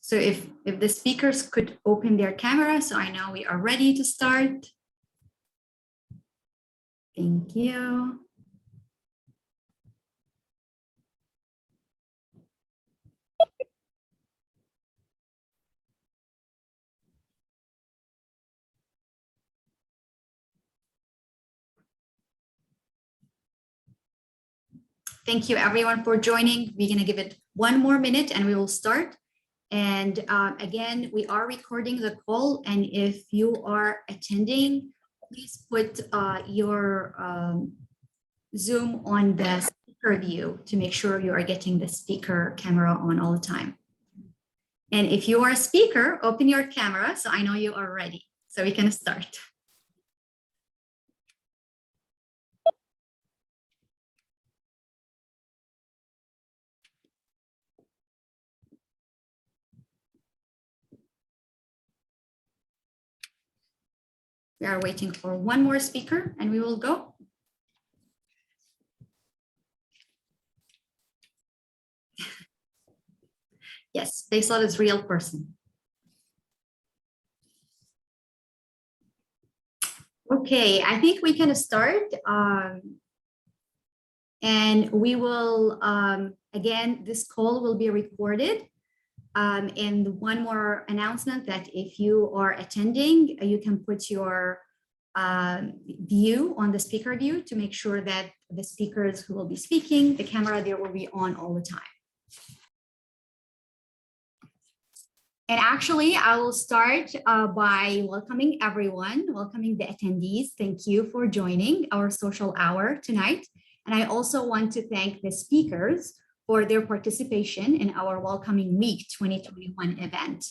So if the speakers could open their camera, so I know we are ready to start. Thank you. Thank you everyone for joining. We're gonna give it one more minute and we will start. And again, we are recording the call, and if you are attending, please put your Zoom on the speaker view to make sure you are getting the speaker camera on all the time. And if you are a speaker, open your camera so I know you are ready. So we can start. We are waiting for one more speaker and we will go. Yes, Faisal is a real person. Okay, I think we can start. And we will, again, this call will be recorded. And one more announcement that if you are attending, you can put your view on the speaker view to make sure that the speakers who will be speaking, the camera there will be on all the time. And actually, I will start by welcoming everyone, welcoming the attendees. Thank you for joining our social hour tonight. And I also want to thank the speakers for their participation in our Welcoming Week 2021 event.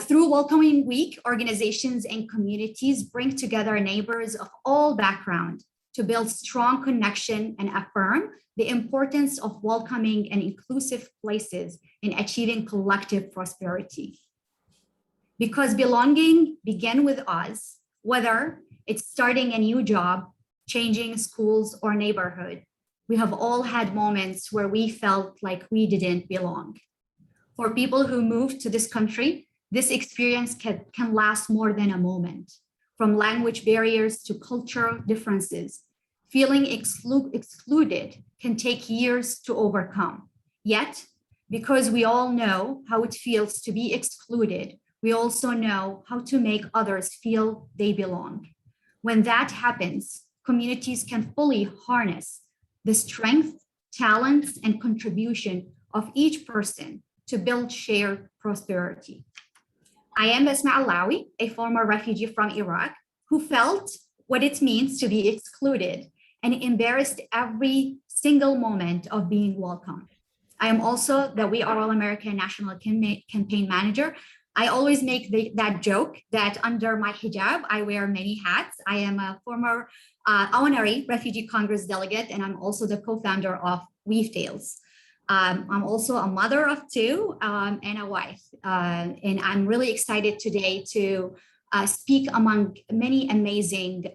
Through Welcoming Week, organizations and communities bring together neighbors of all backgrounds to build strong connection and affirm the importance of welcoming and inclusive places in achieving collective prosperity. Because belonging begins with us, whether it's starting a new job, changing schools or neighborhood, we have all had moments where we felt like we didn't belong. For people who moved to this country, this experience can last more than a moment. From language barriers to cultural differences, feeling excluded can take years to overcome. Yet, because we all know how it feels to be excluded, we also know how to make others feel they belong. When that happens, communities can fully harness the strength, talents, and contribution of each person to build shared prosperity. I am Basma Alawi, a former refugee from Iraq who felt what it means to be excluded and embarrassed every single moment of being welcome. I am also the We Are All American National Campaign Manager. I always make that joke that under my hijab, I wear many hats. I am a former honorary Refugee Congress delegate, and I'm also the co-founder of Weave Tales. I'm also a mother of two and a wife. And I'm really excited today to speak among many amazing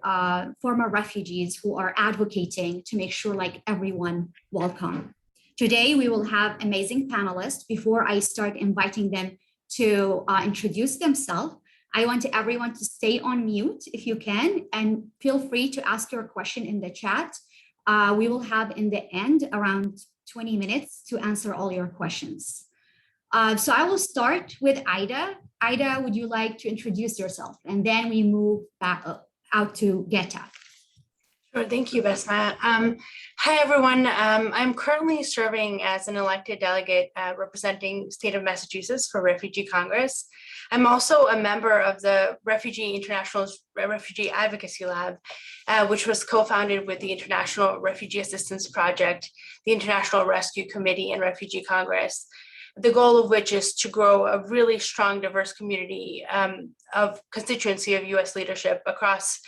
former refugees who are advocating to make sure like everyone welcome. Today, we will have amazing panelists. Before I start inviting them to introduce themselves, I want everyone to stay on mute if you can, and feel free to ask your question in the chat. We will have in the end around 20 minutes to answer all your questions. So I will start with Ida. Ida, would you like to introduce yourself? And then we move back out to Geta. Sure, thank you, Basma. Hi, everyone. I'm currently serving as an elected delegate representing state of Massachusetts for Refugee Congress. I'm also a member of the International Refugee Advocacy Lab, which was co-founded with the International Refugee Assistance Project, the International Rescue Committee, and Refugee Congress, the goal of which is to grow a really strong, diverse community of constituency of U.S. leadership across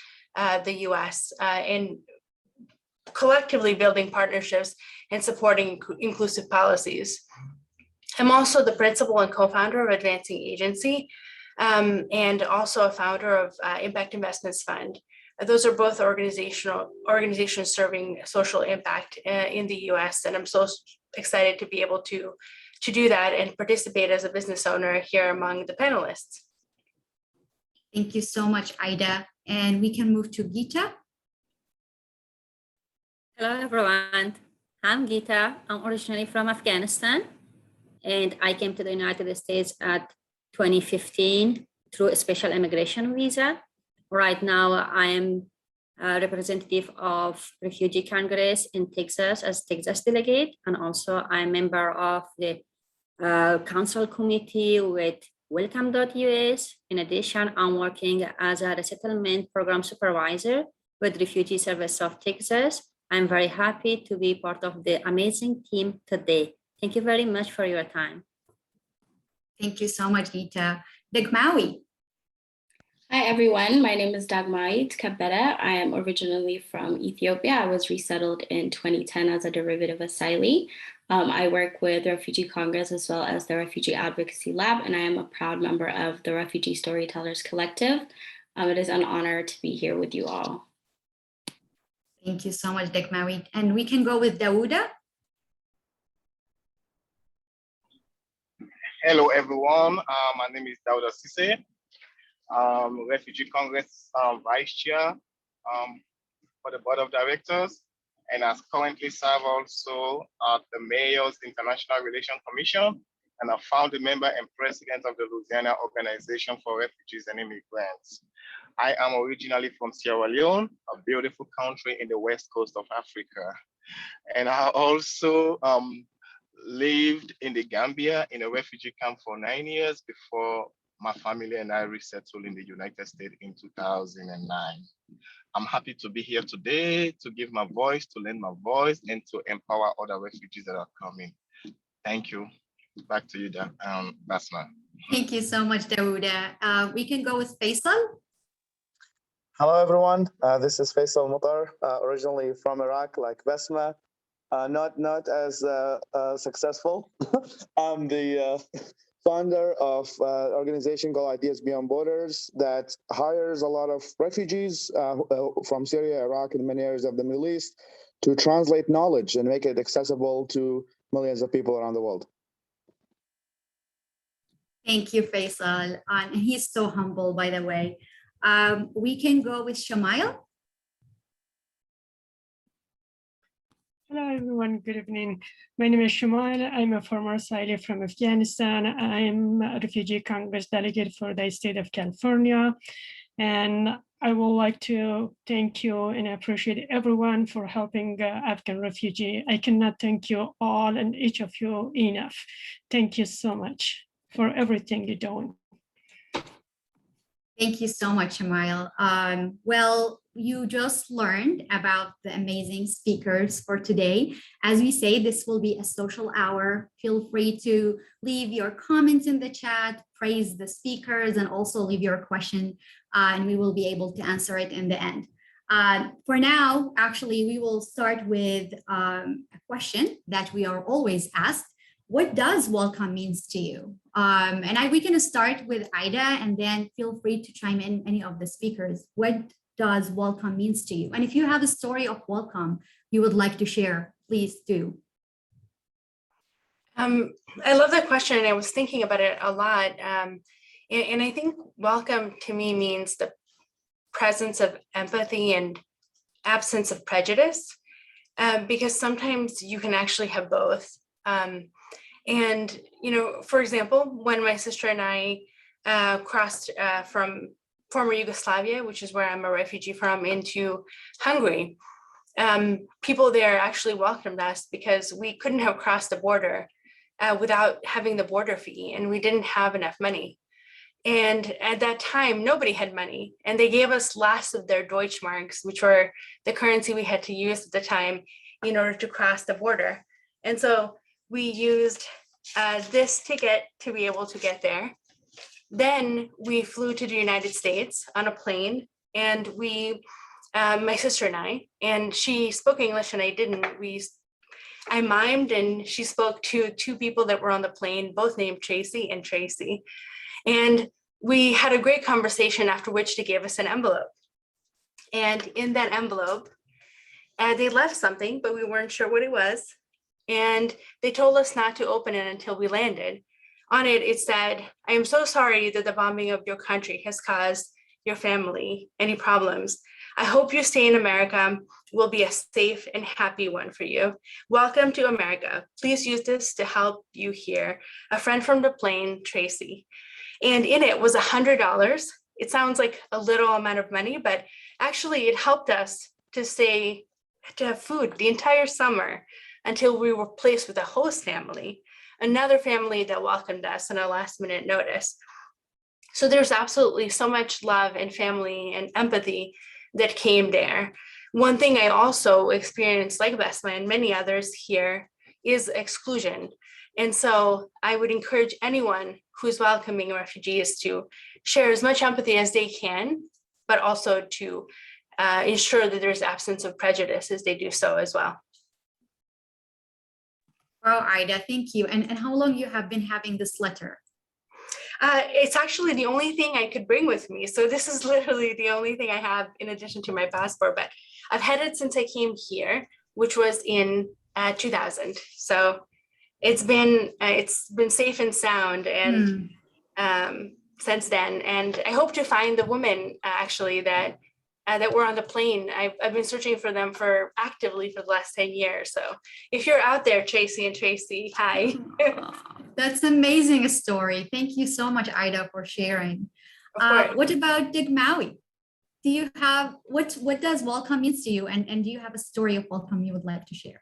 the U.S. in collectively building partnerships and supporting inclusive policies. I'm also the principal and co-founder of Advancing Agency, and also a founder of Impact Investments Fund. Those are both organizations serving social impact in the U.S., and I'm so excited to be able to to do that and participate as a business owner here among the panelists. Thank you so much, Ida. And we can move to Geeta. Hello, everyone. I'm Geeta. I'm originally from Afghanistan, and I came to the United States at 2015 through a special immigration visa. Right now, I am a representative of Refugee Congress in Texas as Texas delegate, and also I'm a member of the council committee with Welcome.us. In addition, I'm working as a resettlement program supervisor with Refugee Service of Texas. I'm very happy to be part of the amazing team today. Thank you very much for your time. Thank you so much, Geeta. Dagmawi. Hi, everyone. My name is Dagmait Kabera. I am originally from Ethiopia. I was resettled in 2010 as a derivative asylee. I work with the Refugee Congress as well as the Refugee Advocacy Lab, and I am a proud member of the Refugee Storytellers Collective. It is an honor to be here with you all. Thank you so much, Dagmawi. And we can go with Dauda. Hello, everyone. My name is Dauda Sise. Refugee Congress Vice Chair for the Board of Directors, and as currently serve also at the Mayor's International Relations Commission, and a founding member and president of the Louisiana Organization for Refugees and Immigrants. I am originally from Sierra Leone, a beautiful country in the west coast of Africa. And I also lived in the Gambia in a refugee camp for 9 years before my family and I resettled in the United States in 2009. I'm happy to be here today to give my voice, to lend my voice, and to empower other refugees that are coming. Thank you. Back to you, Basma. Thank you so much, Dauda. We can go with Faisal. Hello, everyone. This is Faisal Mutar, originally from Iraq, like Basma. Not as successful. I'm the founder of an organization called Ideas Beyond Borders that hires a lot of refugees from Syria, Iraq, and many areas of the Middle East to translate knowledge and make it accessible to millions of people around the world. Thank you, Faisal. And he's so humble, by the way. We can go with Shamail. Hello, everyone. Good evening. My name is Shumail. I'm a former asylee from Afghanistan. I'm a Refugee Congress delegate for the state of California. And I would like to thank you and appreciate everyone for helping Afghan refugee. I cannot thank you all and each of you enough. Thank you so much for everything you're doing. Thank you so much, Shamail. Well, you just learned about the amazing speakers for today. As we say, this will be a social hour. Feel free to leave your comments in the chat, praise the speakers, and also leave your question, and we will be able to answer it in the end. For now, actually, we will start with a question that we are always asked. What does welcome means to you? We can start with Ida, and then feel free to chime in any of the speakers. What does welcome means to you? And if you have a story of welcome you would like to share, please do. I love that question, and I was thinking about it a lot. And I think welcome to me means the presence of empathy and absence of prejudice, because sometimes you can actually have both. And, you know, for example, when my sister and I crossed from former Yugoslavia, which is where I'm a refugee from, into Hungary, people there actually welcomed us because we couldn't have crossed the border without having the border fee, and we didn't have enough money. And at that time, nobody had money, and they gave us lots of their Deutschmarks, which were the currency we had to use at the time in order to cross the border. And so we used this ticket to be able to get there. Then we flew to the United States on a plane, and we, my sister and I, and she spoke English and I didn't. I mimed, and she spoke to two people that were on the plane, both named Tracy and Tracy. And we had a great conversation, after which they gave us an envelope. And in that envelope, they left something, but we weren't sure what it was. and they told us not to open it until we landed. On it, it said, "I am so sorry that the bombing of your country has caused your family any problems. I hope your stay in America will be a safe and happy one for you. Welcome to America. Please use this to help you here. A friend from the plane, Tracy." And in it was $100. It sounds like a little amount of money, but actually it helped us to have food the entire summer until we were placed with a host family, another family that welcomed us on a last minute notice. So there's absolutely so much love and family and empathy that came there. One thing I also experienced, like Besma and many others here, is exclusion. And so I would encourage anyone who's welcoming refugees to share as much empathy as they can, but also to ensure that there's absence of prejudice as they do so as well. Wow, Ida, thank you. And how long you have been having this letter? It's actually the only thing I could bring with me. So this is literally the only thing I have in addition to my passport, but I've had it since I came here, which was in 2000. So it's been safe and sound and since then. And I hope to find the woman actually that were on the plane. I've been searching for them actively for the last 10 years. So if you're out there, Tracy and Tracy, hi. That's amazing a story. Thank you so much, Ida, for sharing. What about Digmawi? Do you have, what does welcome means to you? And do you have a story of welcome you would like to share?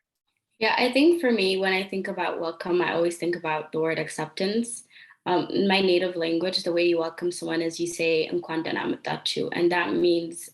Yeah, I think for me, when I think about welcome, I always think about the word acceptance. In my native language, the way you welcome someone is you say, "Nkwan danamatachu," and that means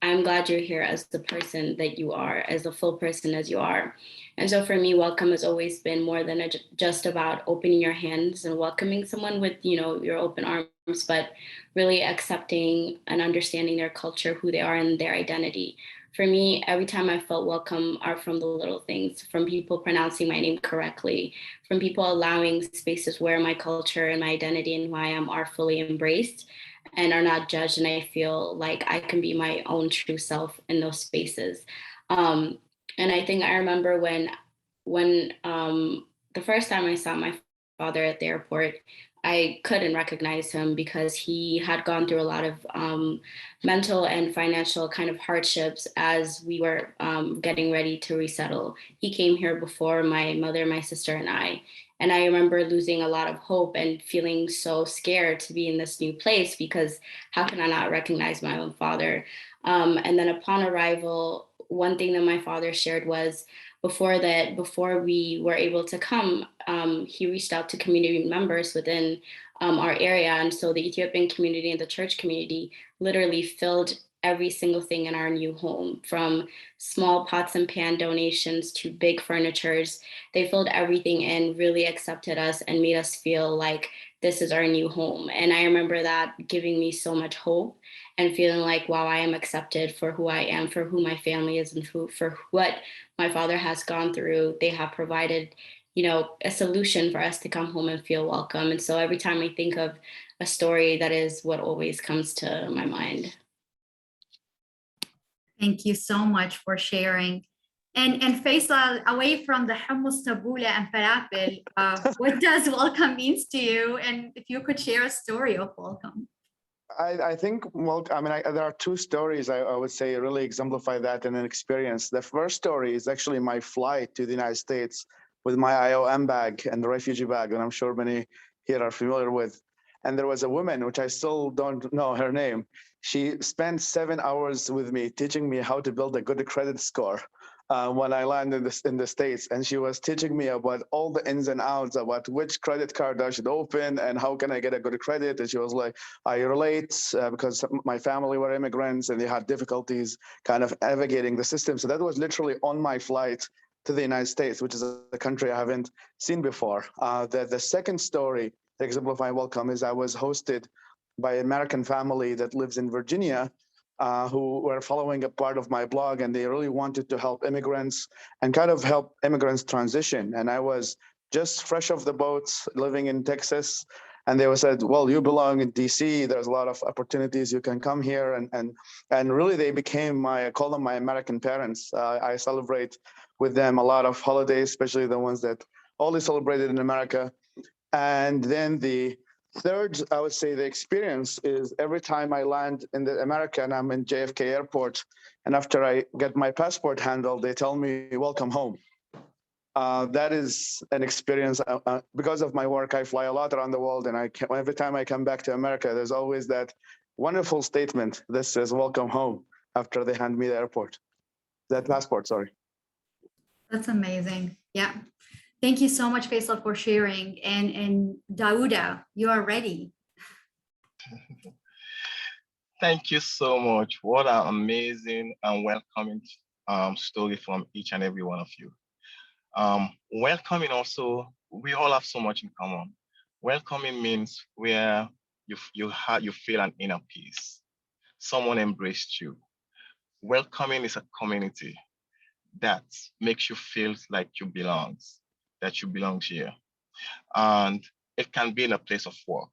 I'm glad you're here as the person that you are, as the full person as you are. And so for me, welcome has always been more than just about opening your hands and welcoming someone with, your open arms, but really accepting and understanding their culture, who they are, and their identity. For me, every time I felt welcome are from the little things, from people pronouncing my name correctly, from people allowing spaces where my culture and my identity and who I am are fully embraced and are not judged. And I feel like I can be my own true self in those spaces. And I think I remember when the first time I saw my father at the airport, I couldn't recognize him because he had gone through a lot of mental and financial kind of hardships as we were getting ready to resettle. He came here before my mother, my sister, and I. And I remember losing a lot of hope and feeling so scared to be in this new place because how can I not recognize my own father? And then upon arrival, one thing that my father shared was before we were able to come, he reached out to community members within our area. And so the Ethiopian community and the church community literally filled every single thing in our new home, from small pots and pan donations to big furnitures. They filled everything in, really accepted us and made us feel like this is our new home. And I remember that giving me so much hope and feeling like, wow, I am accepted for who I am, for who my family is, and for what my father has gone through. They have provided, a solution for us to come home and feel welcome. And so every time I think of a story, that is what always comes to my mind. Thank you so much for sharing. And Faisal, away from the hummus, tabbouleh, and falafel, what does welcome means to you? And if you could share a story of welcome. I think, there are two stories I would say really exemplify that in an experience. The first story is actually my flight to the United States with my IOM bag and the refugee bag, and I'm sure many here are familiar with. And there was a woman, which I still don't know her name. She spent 7 hours with me teaching me how to build a good credit score when I landed in the States. And she was teaching me about all the ins and outs about which credit card I should open and how can I get a good credit. And she was like, I relate because my family were immigrants and they had difficulties kind of navigating the system. So that was literally on my flight to the United States, which is a country I haven't seen before. The second story to exemplify welcome is I was hosted by an American family that lives in Virginia, who were following a part of my blog, and they really wanted to help immigrants and kind of help immigrants transition. And I was just fresh off the boat living in Texas. And they said, well, you belong in DC. There's a lot of opportunities. You can come here. And really they became I call them my American parents. I celebrate with them a lot of holidays, especially the ones that only celebrated in America. And then the third, I would say, the experience is every time I land in America and I'm in JFK airport, and after I get my passport handled, they tell me, welcome home. That is an experience. Because of my work, I fly a lot around the world, and every time I come back to America, there's always that wonderful statement that says, welcome home, after they hand me the passport, sorry. That's amazing. Yeah. Thank you so much, Faisal, for sharing. And Dauda, you are ready. Thank you so much. What an amazing and welcoming story from each and every one of you. Welcoming also, we all have so much in common. Welcoming means where you feel an inner peace. Someone embraced you. Welcoming is a community that makes you feel like you belong, that you belong here. And it can be in a place of work.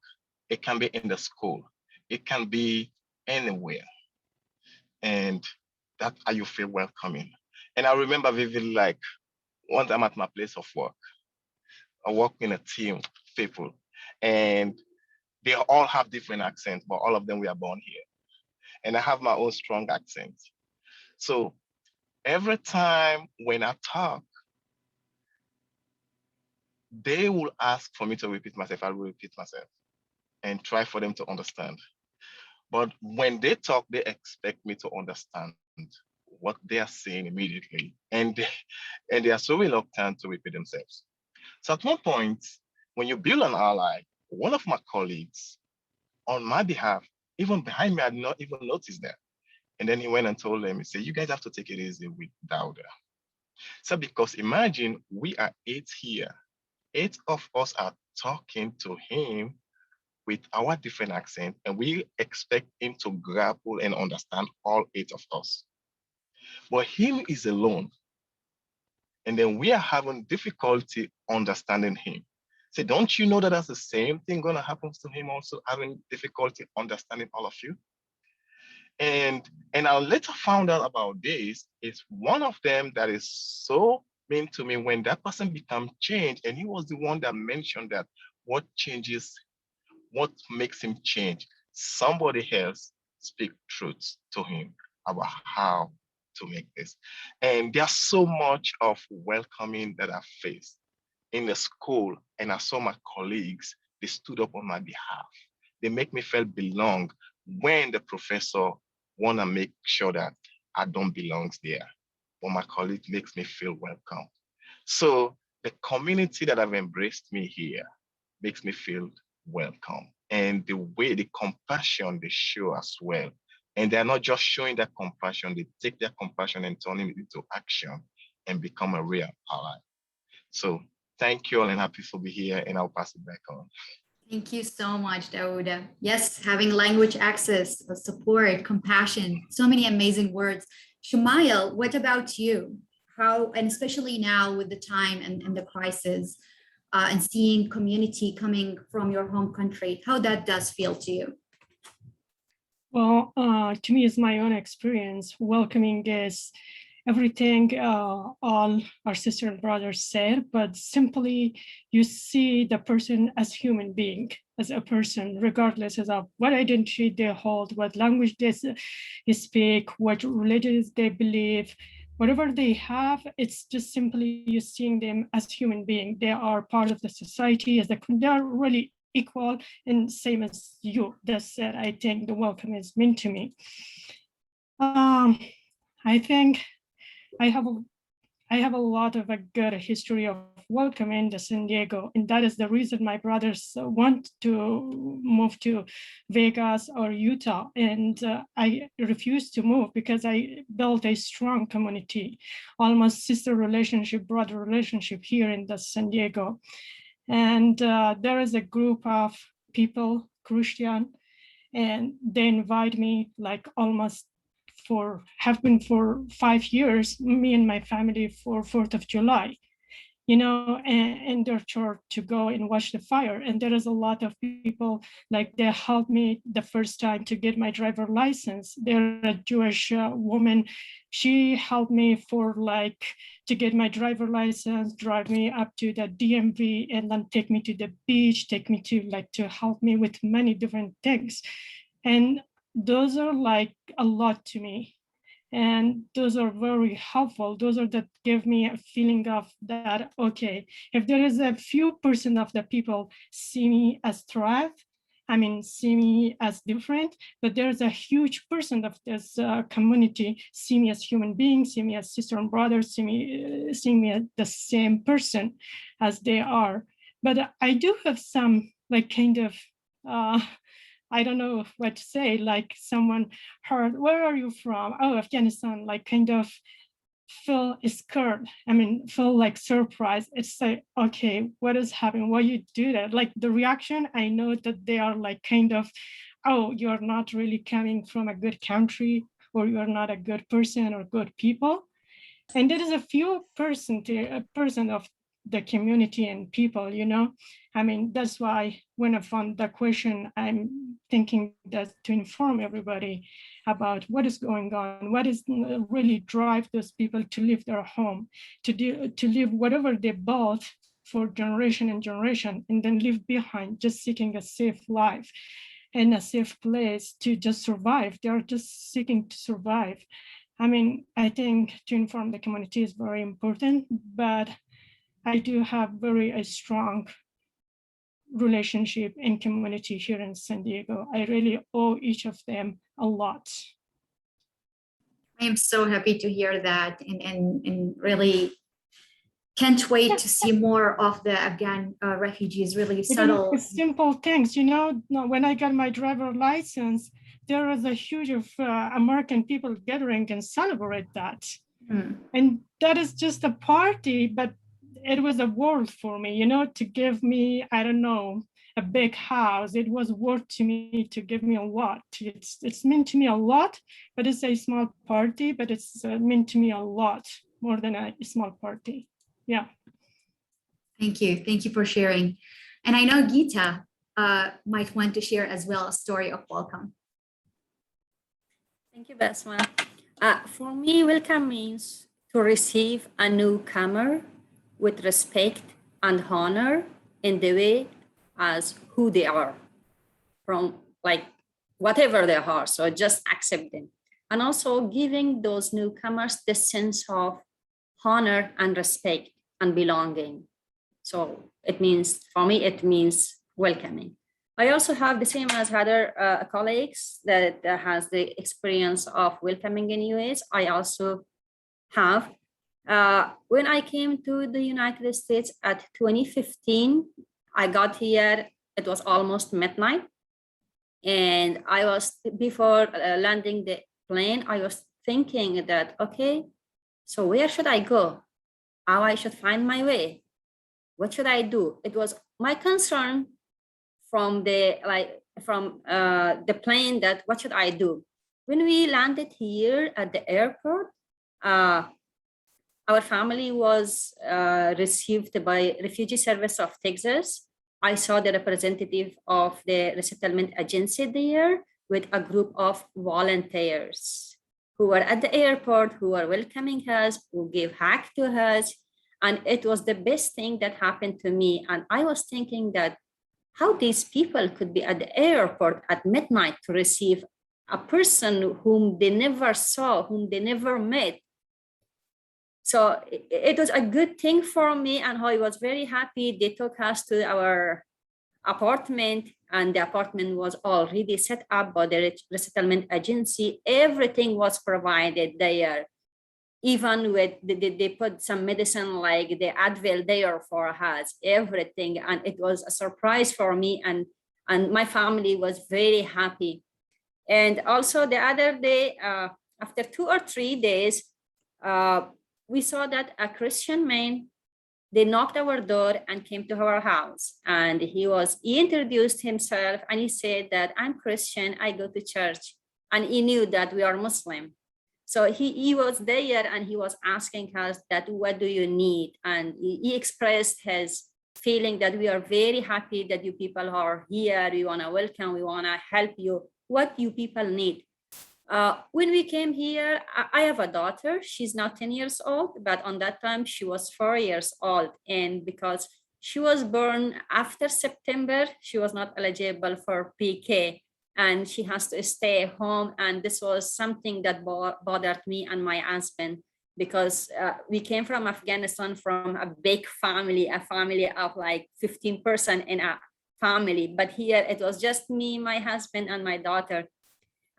It can be in the school. It can be anywhere. And that's how you feel welcoming. And I remember vividly, like, once I'm at my place of work, I work in a team of people, and they all have different accents, but all of them were born here. And I have my own strong accent. So every time when I talk, they will ask for me to repeat myself. I will repeat myself and try for them to understand. But when they talk, they expect me to understand what they are saying immediately. And they are so reluctant to repeat themselves. So at one point, when you build an ally, one of my colleagues, on my behalf, even behind me, I did not even notice that. And then he went and told them, he said, you guys have to take it easy with Dauda. So because imagine we are 8 here. 8 of us are talking to him with our different accents, and we expect him to grapple and understand all 8 of us. But him is alone. And then we are having difficulty understanding him. So don't you know that that's the same thing going to happen to him also, having difficulty understanding all of you? And I later found out about this. It's one of them that is so mean to me when that person become changed, and he was the one that mentioned that what makes him change. Somebody else speak truth to him about how to make this. And there's so much of welcoming that I faced in the school, and I saw my colleagues, they stood up on my behalf. They make me feel belong when the professor wanna make sure that I don't belong there. But my colleague makes me feel welcome. So the community that have embraced me here makes me feel welcome. And the way, the compassion they show as well. And they're not just showing that compassion, they take their compassion and turn it into action and become a real ally. So thank you all, and happy to be here, and I'll pass it back on. Thank you so much, Dauda. Yes, having language access, support, compassion, so many amazing words. Shumail, what about you? How, and especially now with the time and the crisis, and seeing community coming from your home country, how that does feel to you? Well, to me, it's my own experience. Welcoming is everything all our sister and brothers said, but simply you see the person as human being, as a person, regardless of what identity they hold, what language they speak, what religions they believe, whatever they have. It's just simply you seeing them as human being. They are part of the society, they are really equal and same as you. That's it. I think the welcome is meant to me. I think I have a lot of a good history of welcoming to San Diego, and that is the reason my brothers want to move to Vegas or Utah, and I refused to move because I built a strong community, almost sister relationship, brother relationship here in the San Diego. And there is a group of people, Christian, and they invite me like almost have been for 5 years, me and my family, for 4th of July. in their church to go and watch the fire. And there is a lot of people, like they helped me the first time to get my driver license. They're a Jewish woman. She helped me to get my driver license, drive me up to the DMV, and then take me to the beach, take me to help me with many different things. And those are a lot to me. And those are very helpful. Those are that give me a feeling of that, okay, if there is a few percent of the people see me as see me as different, but there's a huge percent of this community see me as human beings, see me as sister and brother, see me as the same person as they are. But I do have some I don't know what to say, someone heard, where are you from? Oh, Afghanistan, feel scared. Feel surprised. It's okay, what is happening? Why you do that? The reaction, I know that they are oh, you're not really coming from a good country, or you're not a good person or good people. And there is a few percent of the community and people, that's why when I found the question, I'm thinking that to inform everybody about what is going on, what is really drive those people to leave their home, to leave whatever they built for generation and generation, and then leave behind, just seeking a safe life and a safe place to just survive. They are just seeking to survive. I think to inform the community is very important, but I do have a strong relationship and community here in San Diego. I really owe each of them a lot. I am so happy to hear that, and really can't wait to see more of the Afghan refugees really settle. Simple things, when I got my driver license, there was a huge American people gathering and celebrate that. And that is just a party, but it was a world for me, to give me, I don't know, a big house. It was worth to me to give me a lot. It's meant to me a lot, but it's a small party, but it's meant to me a lot more than a small party. Yeah. Thank you for sharing. And I know Geeta might want to share as well a story of welcome. Thank you, Basma. For me, welcome means to receive a newcomer with respect and honor in the way as who they are, from whatever they are. So just accept them. And also giving those newcomers the sense of honor and respect and belonging. So it means, for me, it means welcoming. I also have the same as other colleagues that has the experience of welcoming in US. I also have. When I came to the United States at 2015, I got here, it was almost midnight. And I was, before landing the plane, I was thinking that, okay, so where should I go? How I should find my way? What should I do? It was my concern from the plane that what should I do? When we landed here at the airport, our family was received by Refugee Service of Texas. I saw the representative of the resettlement agency there with a group of volunteers who were at the airport, who were welcoming us, who gave hug to us. And it was the best thing that happened to me. And I was thinking that how these people could be at the airport at midnight to receive a person whom they never saw, whom they never met. So it was a good thing for me, and I was very happy. They took us to our apartment, and the apartment was already set up by the resettlement agency. Everything was provided there. Even with, they put some medicine like the Advil there for us, everything. And it was a surprise for me, and my family was very happy. And also the other day, after 2 or 3 days, we saw that a Christian man, they knocked our door and came to our house. And he introduced himself, and he said that I'm Christian, I go to church. And he knew that we are Muslim. So he was there and he was asking us that, what do you need? And he expressed his feeling that we are very happy that you people are here. We want to welcome, we want to help you. What you people need? When we came here, I have a daughter. She's now 10 years old, but on that time she was 4 years old. And because she was born after September, she was not eligible for PK and she has to stay home. And this was something that bothered me and my husband, because we came from Afghanistan from a big family, a family of like 15 person in a family. But here it was just me, my husband, and my daughter.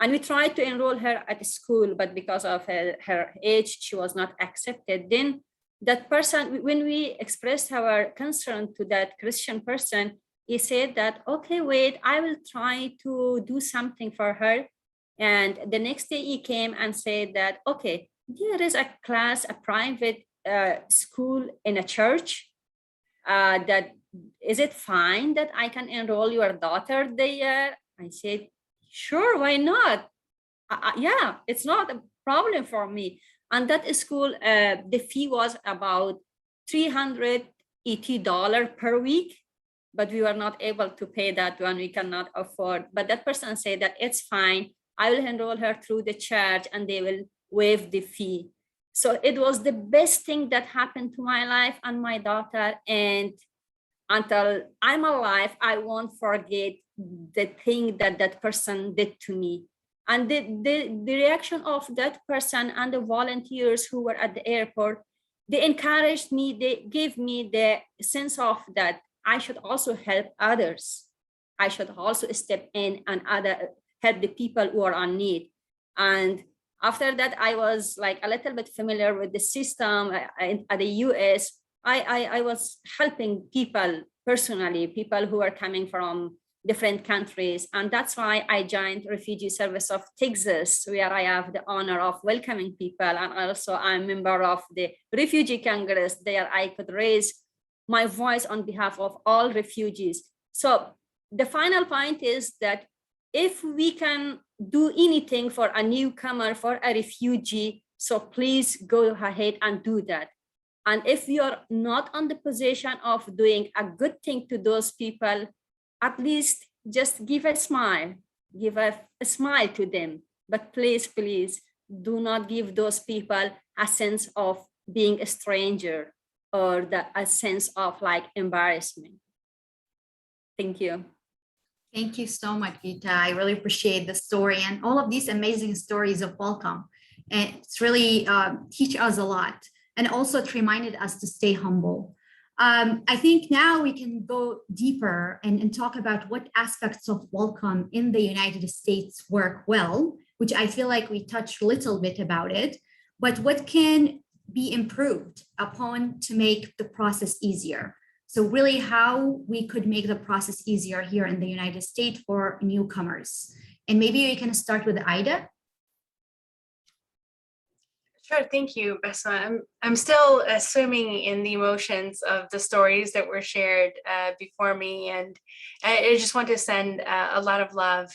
And we tried to enroll her at school, but because of her age, she was not accepted. Then that person, when we expressed our concern to that Christian person, he said that, okay, wait, I will try to do something for her. And the next day he came and said that, okay, there is a class, a private school in a church, that is it fine that I can enroll your daughter there? I said, sure, why not? Yeah, it's not a problem for me. And that school, the fee was about $380 per week, but we were not able to pay that one. We cannot afford. But that person said that it's fine. I will enroll her through the church and they will waive the fee. So it was the best thing that happened to my life and my daughter. And until I'm alive, I won't forget the thing that that person did to me. And the reaction of that person and the volunteers who were at the airport, they encouraged me, they gave me the sense of that I should also help others. I should also step in and help the people who are in need. And after that, I was like a little bit familiar with the system at the US. I was helping people personally, people who are coming from different countries. And that's why I joined Refugee Service of Texas, where I have the honor of welcoming people. And also I'm a member of the Refugee Congress. There I could raise my voice on behalf of all refugees. So the final point is that if we can do anything for a newcomer, for a refugee, so please go ahead and do that. And if you're not on the position of doing a good thing to those people, at least just give a smile to them. But please, please do not give those people a sense of being a stranger or a sense of like embarrassment. Thank you. Thank you so much, Gita. I really appreciate the story and all of these amazing stories of welcome. And it's really teach us a lot. And also it reminded us to stay humble. I think now we can go deeper and talk about what aspects of welcome in the United States work well, which I feel like we touched a little bit about it, but what can be improved upon to make the process easier. So really how we could make the process easier here in the United States for newcomers. And maybe we can start with Ida. Sure, thank you, Besma. I'm still swimming in the emotions of the stories that were shared before me, and I just want to send a lot of love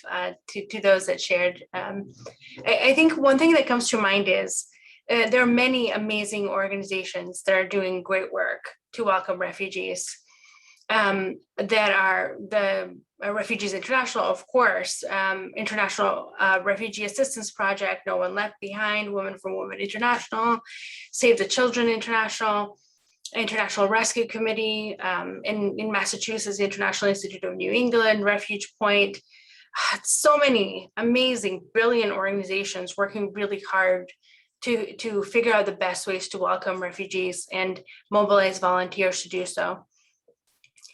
to those that shared. I think one thing that comes to mind is there are many amazing organizations that are doing great work to welcome refugees. That are the Refugees International, of course, International Refugee Assistance Project, No One Left Behind, Women for Women International, Save the Children International, International Rescue Committee, in Massachusetts, the International Institute of New England, Refuge Point. So many amazing, brilliant organizations working really hard to figure out the best ways to welcome refugees and mobilize volunteers to do so.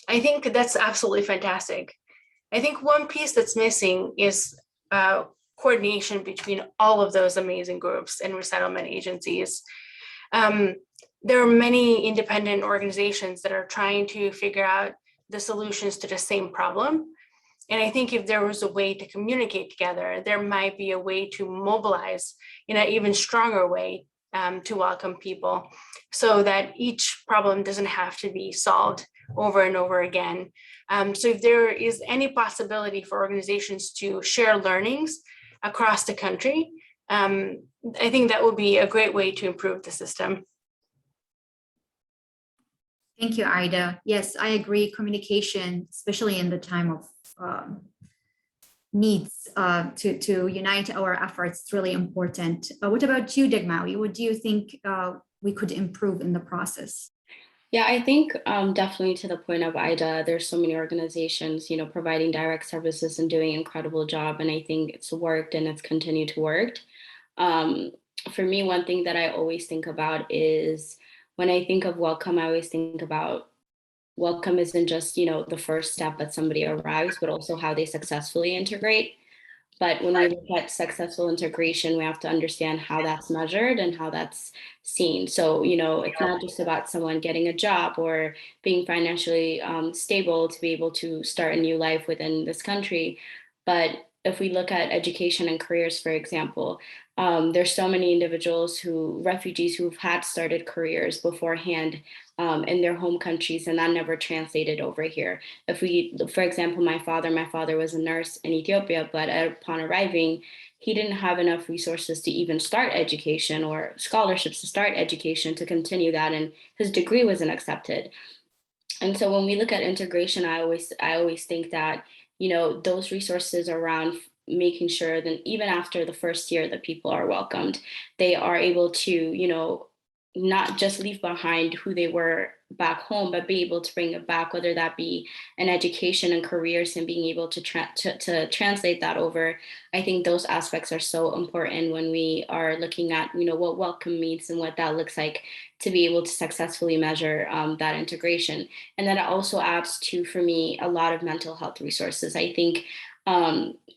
I think that's absolutely fantastic. I think one piece that's missing is coordination between all of those amazing groups and resettlement agencies. There are many independent organizations that are trying to figure out the solutions to the same problem. And I think if there was a way to communicate together, there might be a way to mobilize in an even stronger way to welcome people so that each problem doesn't have to be solved over and over again. So if there is any possibility for organizations to share learnings across the country I think that would be a great way to improve the system. Thank you, Ida. Yes, I agree. Communication, especially in the time of needs to unite our efforts, it's really important. What about you, Dagmawi? What do you think we could improve in the process? Yeah, I think definitely to the point of Ida, there's so many organizations, providing direct services and doing an incredible job. And I think it's worked and it's continued to work. For me, one thing that I always think about is when I think of welcome, I always think about welcome isn't just, the first step that somebody arrives, but also how they successfully integrate. But when we look at successful integration, we have to understand how that's measured and how that's seen. So, it's not just about someone getting a job or being financially stable to be able to start a new life within this country. But if we look at education and careers, for example, there's so many individuals refugees who've had started careers beforehand in their home countries, and that never translated over here. For example, my father was a nurse in Ethiopia, but upon arriving, he didn't have enough resources to even start education or scholarships to start education to continue that, and his degree wasn't accepted. And so when we look at integration, I always think that, those resources around making sure that even after the first year that people are welcomed, they are able to, not just leave behind who they were back home, but be able to bring it back, whether that be an education and careers and being able to translate that over. I think those aspects are so important when we are looking at, what welcome means and what that looks like to be able to successfully measure that integration. And then it also adds to, for me, a lot of mental health resources. I think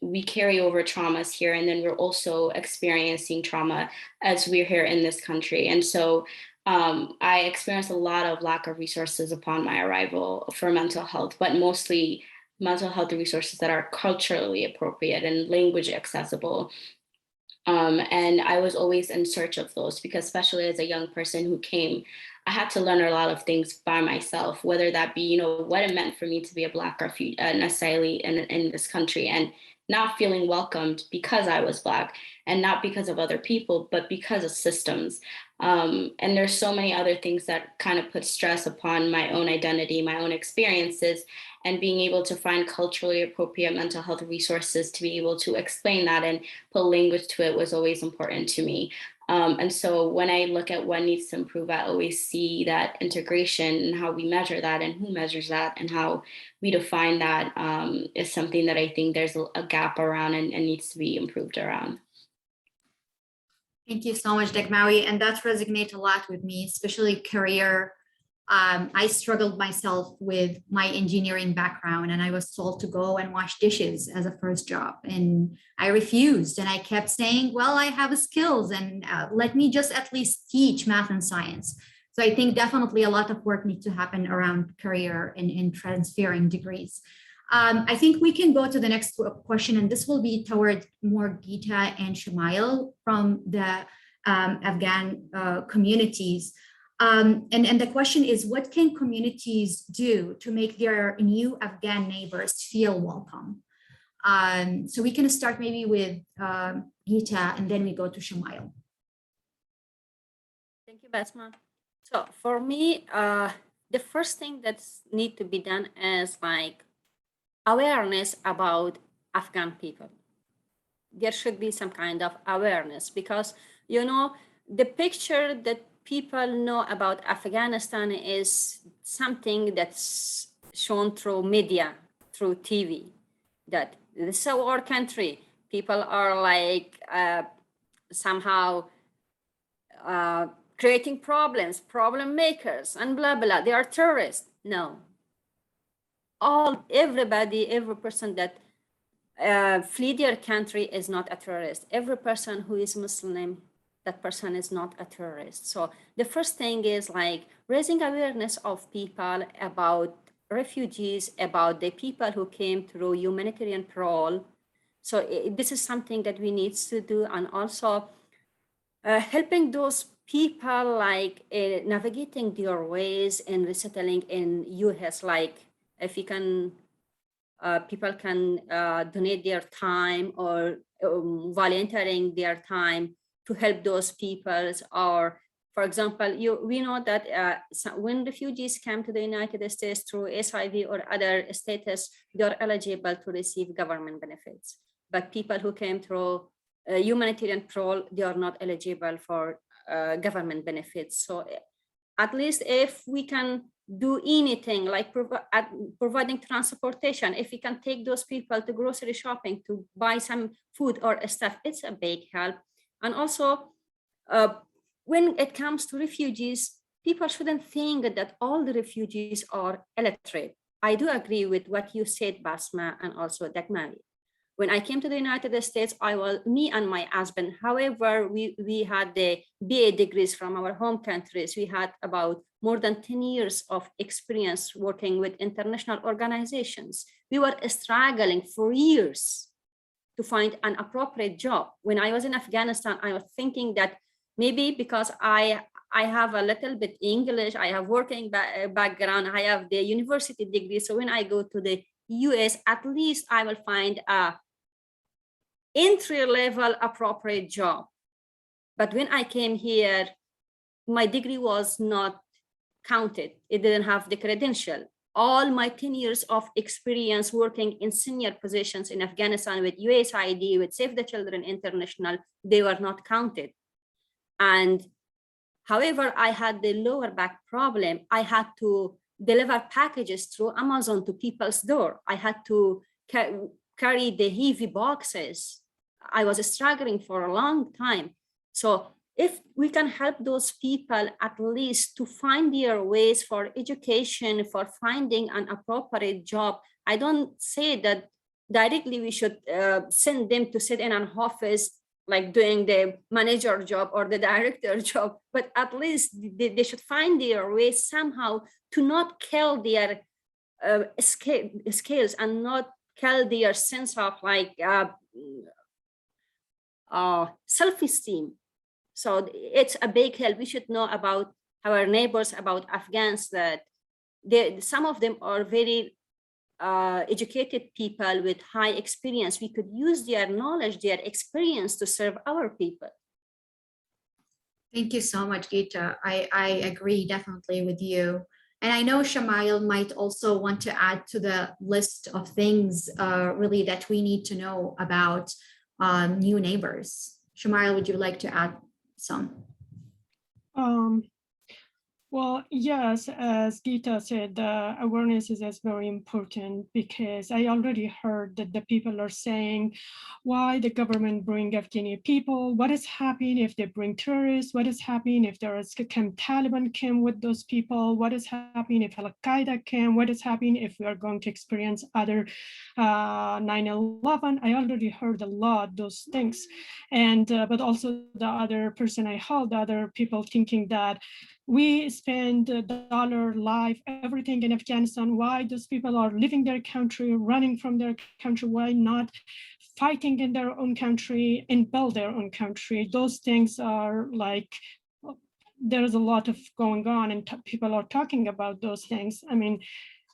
we carry over traumas here, and then we're also experiencing trauma as we're here in this country. And so I experienced a lot of lack of resources upon my arrival for mental health, but mostly mental health resources that are culturally appropriate and language accessible. And I was always in search of those because, especially as a young person who came, I had to learn a lot of things by myself, whether that be, what it meant for me to be a Black refugee, an asylee in this country, and not feeling welcomed because I was Black and not because of other people, but because of systems. And there's so many other things that kind of put stress upon my own identity, my own experiences, and being able to find culturally appropriate mental health resources to be able to explain that and put language to it was always important to me. And so when I look at what needs to improve, I always see that integration and how we measure that and who measures that and how we define that is something that I think there's a gap around and needs to be improved around. Thank you so much, Dagmawi. And that resonates a lot with me, especially career. I struggled myself with my engineering background, and I was told to go and wash dishes as a first job. And I refused, and I kept saying, well, I have skills and let me just at least teach math and science. So I think definitely a lot of work needs to happen around career and in transferring degrees. I think we can go to the next question, and this will be toward more Geeta and Shumail from the Afghan communities. And the question is, what can communities do to make their new Afghan neighbors feel welcome? So we can start maybe with Geeta, and then we go to Shumail. Thank you, Basma. So for me, the first thing that needs to be done is like awareness about Afghan people. There should be some kind of awareness because, the picture that people know about Afghanistan is something that's shown through media, through TV, that this is our country. People are like somehow creating problems, problem makers, and blah, blah. They are terrorists. No. Every person that flee their country is not a terrorist. Every person who is Muslim, that person is not a terrorist. So the first thing is like raising awareness of people about refugees, about the people who came through humanitarian parole. So this is something that we need to do, and also helping those people like navigating their ways and resettling in US. Like if you can people can donate their time or volunteering their time to help those peoples. Or, for example, we know that when refugees come to the United States through SIV or other status, they're eligible to receive government benefits. But people who came through humanitarian parole, they are not eligible for government benefits. So at least if we can do anything like providing transportation, if we can take those people to grocery shopping to buy some food or stuff, it's a big help. And also, when it comes to refugees, people shouldn't think that all the refugees are illiterate. I do agree with what you said, Basma, and also Dagmari. When I came to the United States, me and my husband, however, we had the BA degrees from our home countries. We had about more than 10 years of experience working with international organizations. We were struggling for years to find an appropriate job. When I was in Afghanistan, I was thinking that maybe because I have a little bit English, I have working background, I have the university degree. So when I go to the US, at least I will find a entry-level appropriate job. But when I came here, my degree was not counted. It didn't have the credential. All my 10 years of experience working in senior positions in Afghanistan with USAID, with Save the Children International, they were not counted. And however, I had the lower back problem. I had to deliver packages through Amazon to people's door. I had to carry the heavy boxes. I was struggling for a long time. So if we can help those people at least to find their ways for education, for finding an appropriate job, I don't say that directly we should send them to sit in an office like doing the manager job or the director job, but at least they should find their way somehow to not kill their skills and not kill their sense of like self-esteem. So it's a big help. We should know about our neighbors, about Afghans, that some of them are very educated people with high experience. We could use their knowledge, their experience to serve our people. Thank you so much, Geeta. I agree definitely with you. And I know Shamail might also want to add to the list of things really that we need to know about new neighbors. Shamail, would you like to add some? Well, yes, as Geeta said, awareness is very important, because I already heard that the people are saying, why the government bring Afghani people? What is happening if they bring tourists? What is happening if there is Taliban came with those people? What is happening if Al-Qaeda came? What is happening if we are going to experience other 9/11? I already heard a lot those things. And but also the other person I heard, the other people thinking that we spend dollar, life, everything in Afghanistan. Why those people are leaving their country, running from their country? Why not fighting in their own country and build their own country? Those things are like, there's a lot of going on, and people are talking about those things. I mean,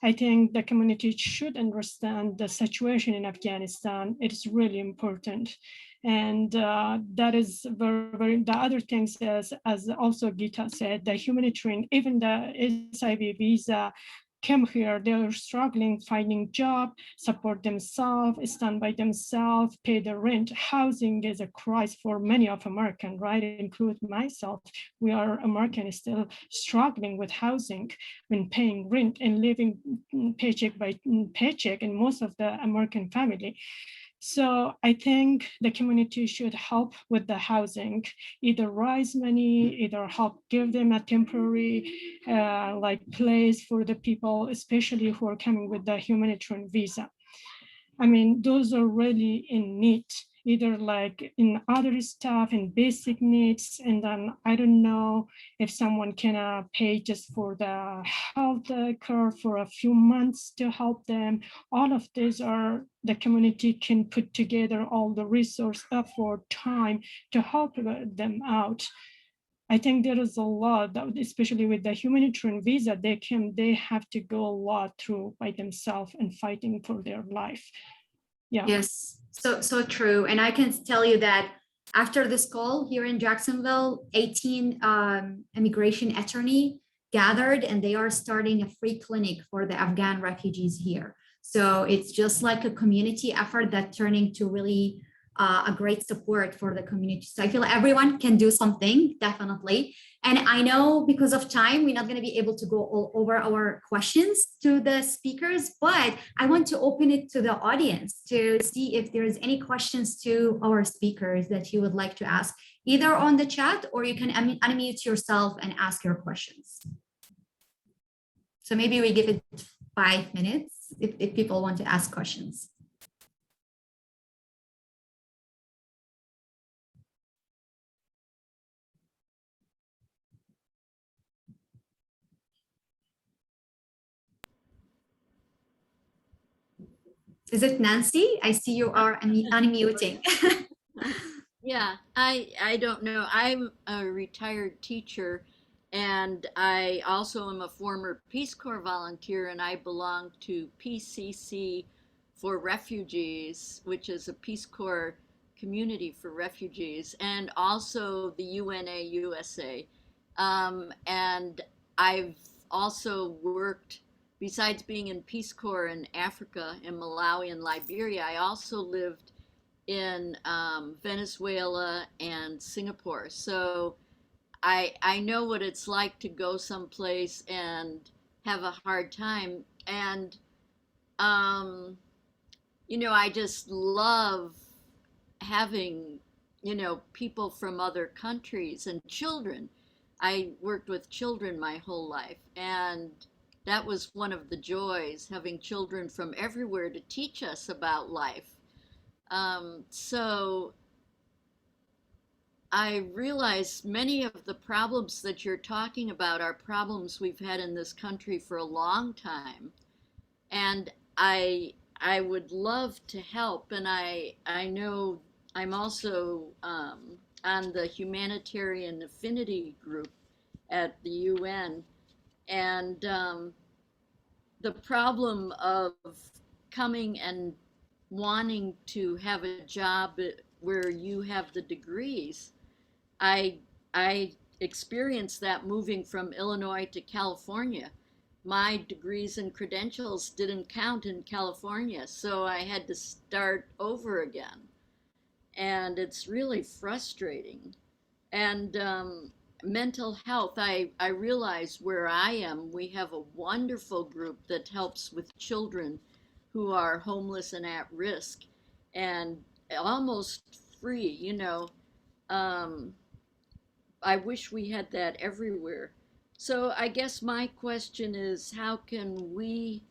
I think the community should understand the situation in Afghanistan. It's really important. And that is very, the other things is, as also Geeta said, the humanitarian, even the SIV visa came here, they're struggling, finding job, support themselves, stand by themselves, pay the rent. Housing is a crisis for many of Americans, right? Include myself. We are Americans still struggling with housing when paying rent and living paycheck by paycheck in most of the American family. So I think the community should help with the housing, either raise money, either help give them a temporary like place for the people, especially who are coming with the humanitarian visa. I mean, those are really in need, either like in other stuff and basic needs. And then I don't know if someone can pay just for the health care for a few months to help them. All of these are, the community can put together all the resource, effort, time to help them out. I think there is a lot, that, especially with the humanitarian visa, they have to go a lot through by themselves and fighting for their life. Yeah. Yes, so true. And I can tell you that after this call here in Jacksonville, 18 immigration attorney gathered, and they are starting a free clinic for the Afghan refugees here. So it's just like a community effort that turning to really a great support for the community. So I feel everyone can do something, definitely. And I know because of time, we're not going to be able to go all over our questions to the speakers, but I want to open it to the audience to see if there's any questions to our speakers that you would like to ask, either on the chat or you can unmute yourself and ask your questions. So maybe we give it 5 minutes if people want to ask questions. Is it Nancy? I see you are unmuting. Yeah, I don't know. I'm a retired teacher, and I also am a former Peace Corps volunteer, and I belong to PCC for Refugees, which is a Peace Corps community for refugees, and also the UNA USA. And I've also worked, besides being in Peace Corps in Africa, in Malawi and Liberia, I also lived in Venezuela and Singapore. So I know what it's like to go someplace and have a hard time. And, you know, I just love having, you know, people from other countries and children. I worked with children my whole life, and that was one of the joys, having children from everywhere to teach us about life. So I realize many of the problems that you're talking about are problems we've had in this country for a long time. And I would love to help. And I know I'm also on the Humanitarian Affinity Group at the UN. And the problem of coming and wanting to have a job where you have the degrees, I experienced that moving from Illinois to California. My degrees and credentials didn't count in California, so I had to start over again. And it's really frustrating. And mental health, I realize where I am, we have a wonderful group that helps with children who are homeless and at risk, and almost free, you know. I wish we had that everywhere. So I guess my question is, how can we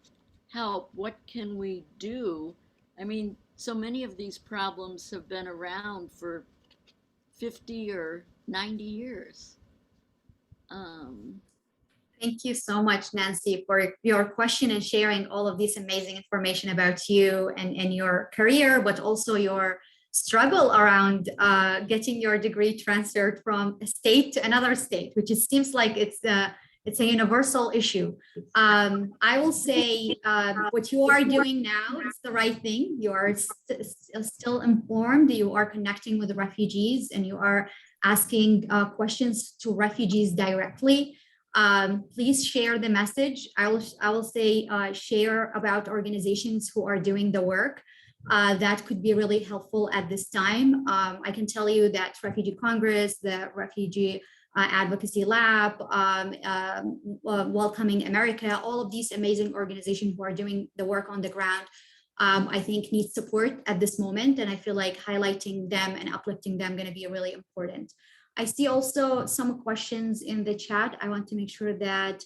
help? What can we do? I mean, so many of these problems have been around for 50 or 90 years. Thank you so much, Nancy, for your question and sharing all of this amazing information about you and your career, but also your struggle around getting your degree transferred from a state to another state, which it seems like it's a universal issue. I will say what you are doing now is the right thing. You are still informed. You are connecting with the refugees, and you are asking questions to refugees directly. Please share the message. I will say share about organizations who are doing the work. That could be really helpful at this time. I can tell you that Refugee Congress, the Refugee Advocacy Lab, Welcoming America, all of these amazing organizations who are doing the work on the ground, I think need support at this moment. And I feel like highlighting them and uplifting them going to be really important. I see also some questions in the chat. I want to make sure that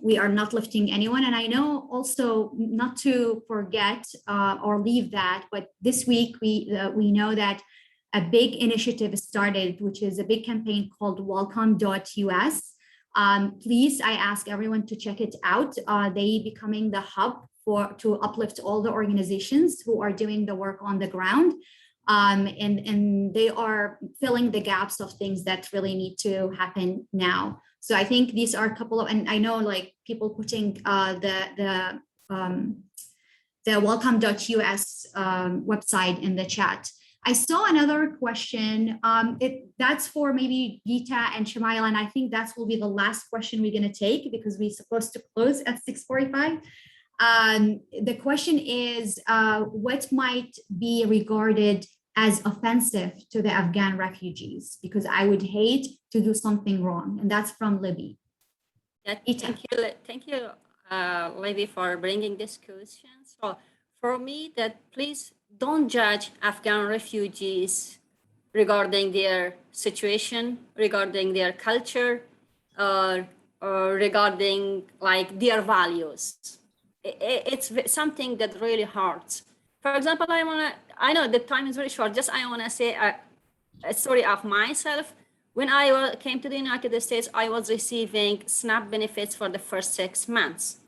we are not lifting anyone. And I know also not to forget or leave that, but this week we know that a big initiative started, which is a big campaign called welcome.us. Please, I ask everyone to check it out. They becoming the hub to uplift all the organizations who are doing the work on the ground. and they are filling the gaps of things that really need to happen now. So I think these are a couple of, and I know like people putting the welcome.us website in the chat. I saw another question. That's for maybe Geeta and Shamail, and I think that will be the last question we're going to take because we're supposed to close at 6:45. The question is, what might be regarded as offensive to the Afghan refugees? Because I would hate to do something wrong, and that's from Libby. Yeah, thank you, Libby, for bringing this question. So for me, that please don't judge Afghan refugees regarding their situation, regarding their culture, or regarding like their values. It's something that really hurts. For example, I know the time is very short. Just I wanna say a story of myself. When I came to the United States, I was receiving SNAP benefits for the first 6 months.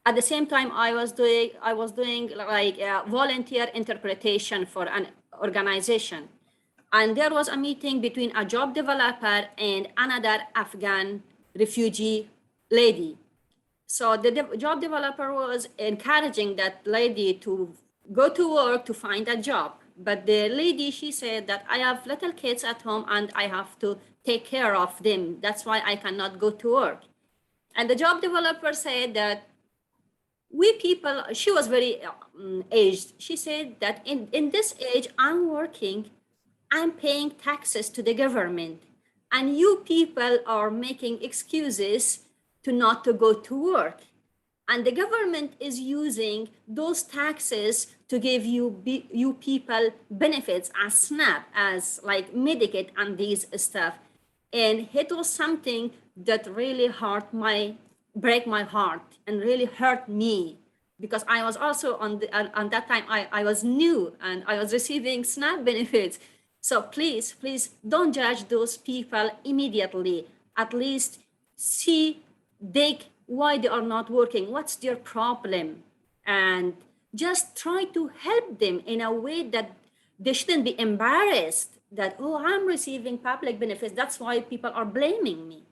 At the same time, I was doing like volunteer interpretation for an organization. And there was a meeting between a job developer and another Afghan refugee lady. So the job developer was encouraging that lady to go to work to find a job. But the lady, she said that I have little kids at home and I have to take care of them. That's why I cannot go to work. And the job developer said that we people, she was very aged. She said that in this age, I'm working, I'm paying taxes to the government, and you people are making excuses to not to go to work. And the government is using those taxes to give you people benefits as SNAP, as like Medicaid and these stuff. And it was something that really break my heart and really hurt me, because I was also on that time, I was new and I was receiving SNAP benefits. So please don't judge those people immediately. At least dig why they are not working, what's their problem, and just try to help them in a way that they shouldn't be embarrassed that, oh, I'm receiving public benefits, that's why people are blaming me.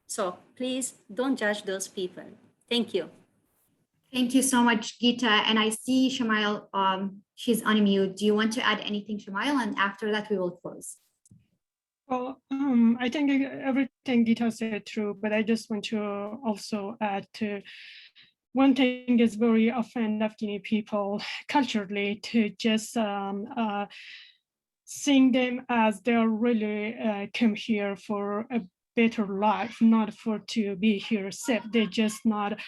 So please don't judge those people. Thank you. Thank you so much, Geeta. And I see Shamail, she's unmute. Do you want to add anything, Shamail? And after that, we will close. Well, I think everything Geeta said true, but I just want to also add to one thing is very often Afghani people culturally to just seeing them as they're really come here for a better life, not for to be here safe. They just not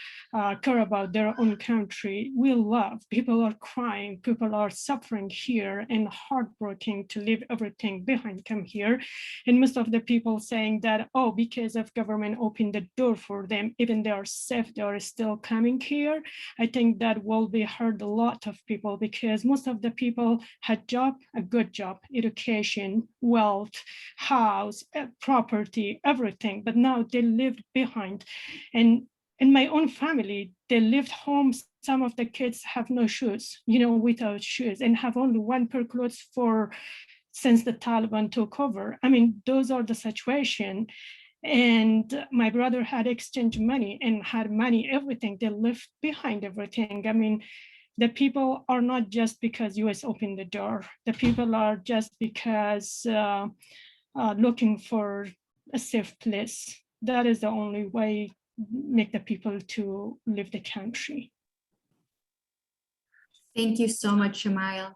care about their own country. We love, people are crying, people are suffering here and heartbroken to leave everything behind, come here. And most of the people saying that, oh, because of government opened the door for them, even they are safe, they are still coming here. I think that will be hurt a lot of people, because most of the people had job, a good job, education, wealth, house, property, everything, but now they lived behind. And in my own family, they lived home. Some of the kids have no shoes, without shoes, and have only one pair of clothes since the Taliban took over. I mean, those are the situation. And my brother had exchanged money and had money, everything. They left behind everything. I mean, the people are not just because US opened the door. The people are just because looking for a safe place. That is the only way make the people to leave the country. Thank you so much, Shamail.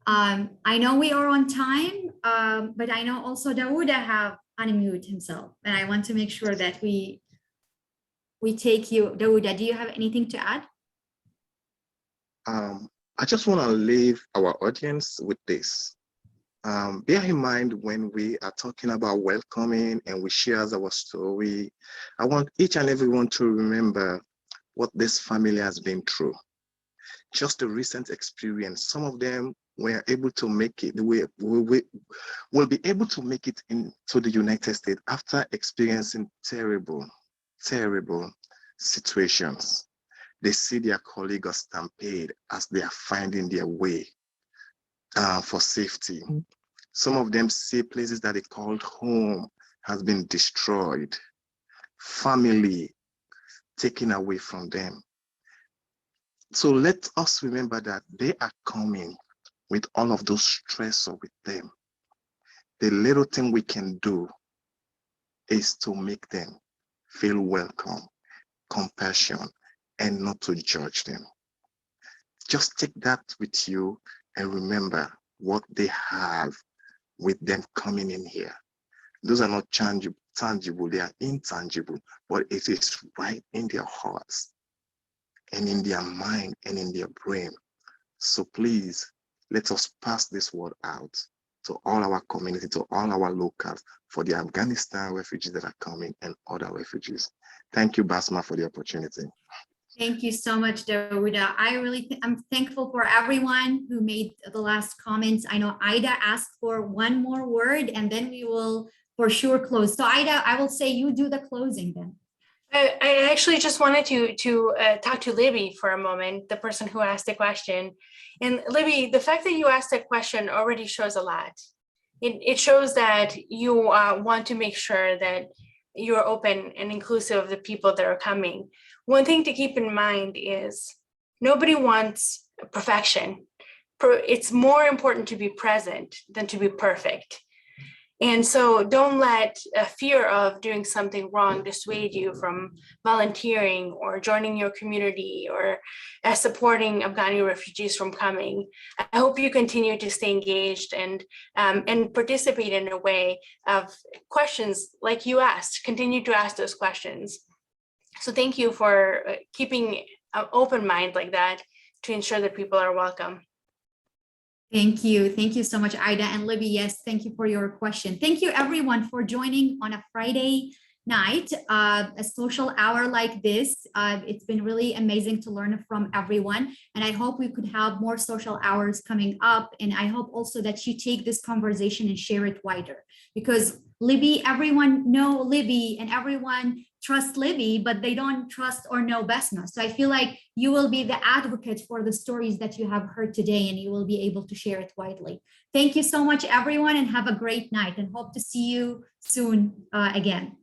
I know we are on time, but I know also Dawood have unmute himself, and I want to make sure that we take you. Dawood, do you have anything to add? I just want to leave our audience with this. Bear in mind, when we are talking about welcoming and we share our story, I want each and everyone to remember what this family has been through. Just a recent experience. Some of them were able to make it. We will be able to make it into the United States after experiencing terrible situations. They see their colleagues stampede as they are finding their way for safety. Some of them say places that they called home has been destroyed, family taken away from them. So let us remember that they are coming with all of those stressors with them. The little thing we can do is to make them feel welcome, compassion, and not to judge them. Just take that with you and remember what they have with them coming in here. Those are not tangible, they are intangible, but it is right in their hearts and in their mind and in their brain. So please, let us pass this word out to all our community, to all our locals, for the Afghanistan refugees that are coming and other refugees. Thank you, Basma, for the opportunity. Thank you so much, Daruda. I'm thankful for everyone who made the last comments. I know Ida asked for one more word, and then we will for sure close. So Ida, I will say you do the closing then. I actually just wanted to talk to Libby for a moment, the person who asked the question. And Libby, the fact that you asked that question already shows a lot. It shows that you want to make sure that you're open and inclusive of the people that are coming. One thing to keep in mind is nobody wants perfection. It's more important to be present than to be perfect. And so don't let a fear of doing something wrong dissuade you from volunteering or joining your community or supporting Afghani refugees from coming. I hope you continue to stay engaged and participate in a way of questions like you asked, continue to ask those questions. So thank you for keeping an open mind like that to ensure that people are welcome. Thank you. Thank you so much, Ida and Libby. Yes, thank you for your question. Thank you everyone for joining on a Friday night, a social hour like this. It's been really amazing to learn from everyone. And I hope we could have more social hours coming up. And I hope also that you take this conversation and share it wider, because Libby, everyone know Libby and everyone trust Libby, but they don't trust or know Basma. So I feel like you will be the advocate for the stories that you have heard today, and you will be able to share it widely. Thank you so much, everyone, and have a great night, and hope to see you soon again.